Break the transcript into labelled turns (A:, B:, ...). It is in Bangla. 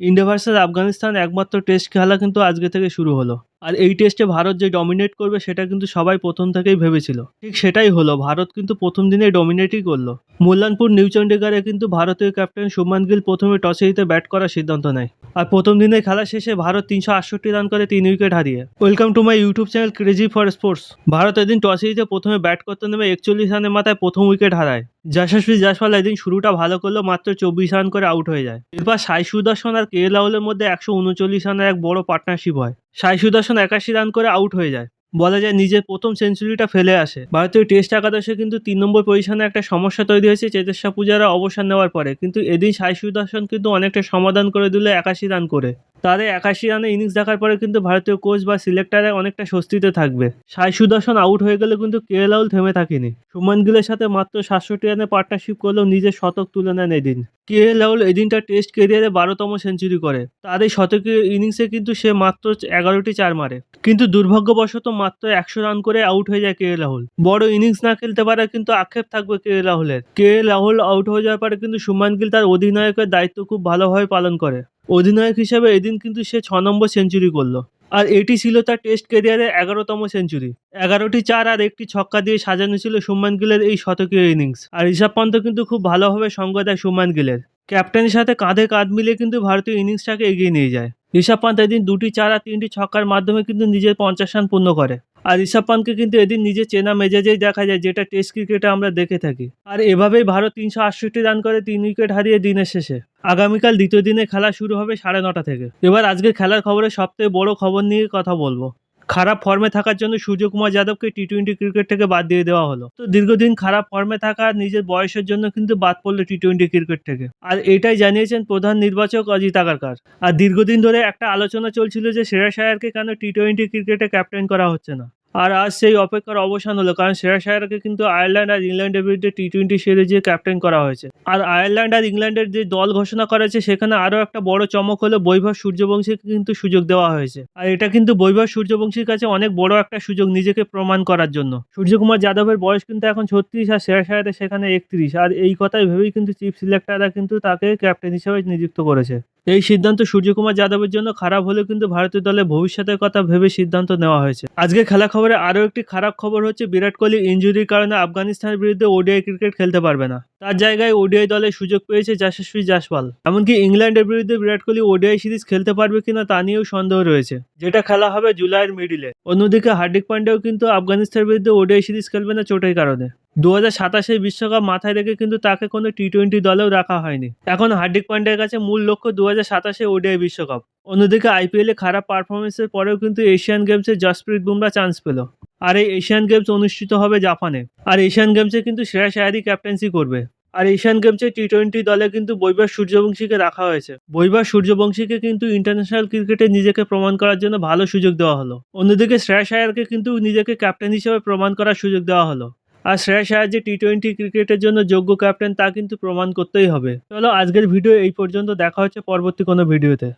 A: ইন্ডিয়া ভার্সেস আফগানিস্তান একমাত্র টেস্ট খেলা কিন্তু আজকে থেকে শুরু হলো। আর এই টেস্টে ভারত যে ডমিনেট করবে সেটা কিন্তু সবাই প্রথম থেকেই ভেবেছিল। ঠিক সেটাই হলো, ভারত কিন্তু প্রথম দিনেই ডমিনেটই করলো। মল্লানপুর নিউ চণ্ডীগড়ে কিন্তু ভারতীয় ক্যাপ্টেন শুভমান গিল প্রথমে টসে জিতে ব্যাট করার সিদ্ধান্ত নেয়। আর প্রথম দিনের খেলা শেষে ভারত ৩৬৮ রান করে ৩ উইকেট হারিয়ে। Welcome to my YouTube channel crazy for sports. Bharat এদিন টসে জিতে প্রথমে ব্যাট করতে নেমে ৪১ রানের মাথায় প্রথম উইকেট হারায়। যশস্বী জয়সওয়াল এদিন শুরুটা ভালো করলেও মাত্র ২৪ রান করে আউট হয়ে যায়। এরপর সাই সুদর্শন আর কে রাহুলের মধ্যে ১৩৯ রানের এক বড় পার্টনারশিপ হয়। সাই সুদর্শন ৮১ রান করে আউট হয়ে যায়। বলা যায় নিজের প্রথম সেঞ্চুরিটা ফেলে আসে। ভারতীয় টেস্ট একাদশে কিন্তু ৩ নম্বর পজিশনে একটা সমস্যা তৈরি হয়েছে চেতেশ্বর পূজারা অবসর নেওয়ার পরে, কিন্তু এদিন সাই সুদর্শন কিন্তু অনেকটা সমাধান করে দিল ৮১ রান করে। তার এই ৮১ রানের ইনিংস দেখার পরে কিন্তু ভারতীয় কোচ বা সিলেক্টরে অনেকটা স্বস্তিতে থাকবে। সাই সুদর্শন আউট হয়ে গেলে কিন্তু কে রাহুল থেমে থাকেনি। শুভমান গিলের সাথে মাত্র ৬৭ রানের পার্টনারশিপ করলেও নিজের শতক তুলে নেন এদিন। কে রাহুল এদিন তার টেস্ট কেরিয়ারে ১২তম সেঞ্চুরি করে। তার এই শতকীয় ইনিংসে কিন্তু সে মাত্র ১১টি চার মারে, কিন্তু দুর্ভাগ্যবশত মাত্র ১০০ রান করে আউট হয়ে যায় কে রাহুল। বড় ইনিংস না খেলতে পারে কিন্তু আক্ষেপ থাকবে কে রাহুলের। কে রাহুল আউট হয়ে যাওয়ার পরে কিন্তু শুভমান গিল তার অধিনায়কের দায়িত্ব খুব ভালোভাবে পালন করে। অধিনায়ক হিসেবে এদিন কিন্তু সে ৬ নম্বর সেঞ্চুরি করলো। আর এটি ছিল তার টেস্ট ক্যারিয়ারের ১১তম সেঞ্চুরি। ১১টি চার আর একটি ছক্কা দিয়ে সাজানো ছিল শুভমান গিলের এই শতকীয় ইনিংস। আর ঋষভ পন্ত কিন্তু খুব ভালোভাবে সঙ্গ দেয় শুভমান গিলের। ক্যাপ্টেনের সাথে কাঁধে কাঁধ মিলিয়ে কিন্তু ভারতীয় ইনিংসটাকে এগিয়ে নিয়ে যায়। ঋষভ পন্ত এদিন ২টি চার আর ৩টি ছক্কার মাধ্যমে কিন্তু নিজের ৫০ রান পূর্ণ করে। আর ঋষভ পন্তকে কিন্তু এদিন নিজের চেনা মেজাজেই দেখা যায়, যেটা টেস্ট ক্রিকেটে আমরা দেখে থাকি। আর এভাবেই ভারত ৩৬৮ রান করে ৩ উইকেট হারিয়ে দিনের শেষে। আগামীকাল দ্বিতীয় দিনে খেলা শুরু হবে ৯:৩০ থেকে। এবার আজকের খেলার খবরে সবথেকে বড় খবর নিয়ে কথা বলবো। খারাপ ফর্মে থাকার জন্য সূর্যকুমার যাদবকে টি-২০ ক্রিকেট থেকে বাদ দিয়ে দেওয়া হলো। তো দীর্ঘদিন খারাপ ফর্মে থাকা নিজের বয়সের জন্য কিন্তু বাদ পড়লো টি-২০ ক্রিকেট থেকে। আর এটাই জানিয়েছেন প্রধান নির্বাচক অজিত আগারকার। আর দীর্ঘদিন ধরে একটা আলোচনা চলছিল যে শ্রেয়াস আয়ারকে কেন টি-২০ ক্রিকেটে ক্যাপ্টেন করা হচ্ছে না। আর আজ সেই অপেক্ষার অবসান হলো, কারণ শ্রেয়াস আয়ারকে কিন্তু আয়ারল্যান্ড আর ইংল্যান্ডের বিরুদ্ধে টি-২০ সিরিজে ক্যাপ্টেন করা হয়েছে। আর আয়ারল্যান্ড আর ইংল্যান্ডের যে দল ঘোষণা করেছে সেখানে আরও একটা বড় চমক হলো, বৈভব সূর্যবংশীকে কিন্তু সুযোগ দেওয়া হয়েছে। আর এটা কিন্তু বৈভব সূর্যবংশীর কাছে অনেক বড় একটা সুযোগ নিজেকে প্রমাণ করার জন্য। সূর্যকুমার যাদবের বয়স কিন্তু এখন ৩৬ আর শ্রেয়াস আয়ারের সেখানে ৩১। আর এই কথাই ভেবেই কিন্তু চিফ সিলেক্টররা কিন্তু তাকে ক্যাপ্টেন হিসেবে নিযুক্ত করেছে। এই সিদ্ধান্ত সূর্যকুমার যাদবের জন্য খারাপ হলেও কিন্তু ভারতীয় দলের ভবিষ্যতের কথা ভেবে সিদ্ধান্ত নেওয়া হয়েছে। আজকে খেলা খবরে আরও একটি খারাপ খবর হচ্ছে, বিরাট কোহলি ইনজুরির কারণে আফগানিস্তানের বিরুদ্ধে ওডিআই ক্রিকেট খেলতে পারবে না। তার জায়গায় ওডিআই দলে সুযোগ পেয়েছে যশস্বী জয়সওয়াল। এমনকি ইংল্যান্ডের বিরুদ্ধে বিরাট কোহলি ওডিআই সিরিজ খেলতে পারবে কিনা তা নিয়েও সন্দেহ রয়েছে, যেটা খেলা হবে জুলাইয়ের মিডিলে। অন্যদিকে হার্দিক পান্ডিয়াও কিন্তু আফগানিস্তানের বিরুদ্ধে ওডিআই সিরিজ খেলবে না চোটের কারণে। ২০২৭ বিশ্বকাপ মাথায় রেখে কিন্তু তাকে কোনো টি-২০ দলেও রাখা হয়নি। এখন হার্দিক পান্ডিয়ার কাছে মূল লক্ষ্য ২০২৭ ওডিআই বিশ্বকাপ। অন্যদিকে আইপিএলে খারাপ পারফরমেন্সের পরেও কিন্তু এশিয়ান গেমসে জসপ্রীত বুমরা চান্স পেল। আর এই এশিয়ান গেমস অনুষ্ঠিত হবে জাপানে। আর এশিয়ান গেমসে কিন্তু শ্রেয়াস আয়ারই ক্যাপ্টেন্সি করবে। আর এশিয়ান গেমসে টি-২০ দলে কিন্তু বৈভব সূর্যবংশীকে রাখা হয়েছে। বৈভব সূর্যবংশীকে কিন্তু ইন্টারন্যাশনাল ক্রিকেটে নিজেকে প্রমাণ করার জন্য ভালো সুযোগ দেওয়া হলো। অন্যদিকে শ্রেয়াস আয়ারকে কিন্তু নিজেকে ক্যাপ্টেন হিসেবে প্রমাণ করার সুযোগ দেওয়া হলো। আর শ্রেয়াস আয়ার যে টি-২০ ক্রিকেটের জন্য যোগ্য ক্যাপ্টেন তা কিন্তু প্রমাণ করতেই হবে। চলো আজকের ভিডিও এই পর্যন্ত, দেখা হচ্ছে পরবর্তী কোনো ভিডিওতে।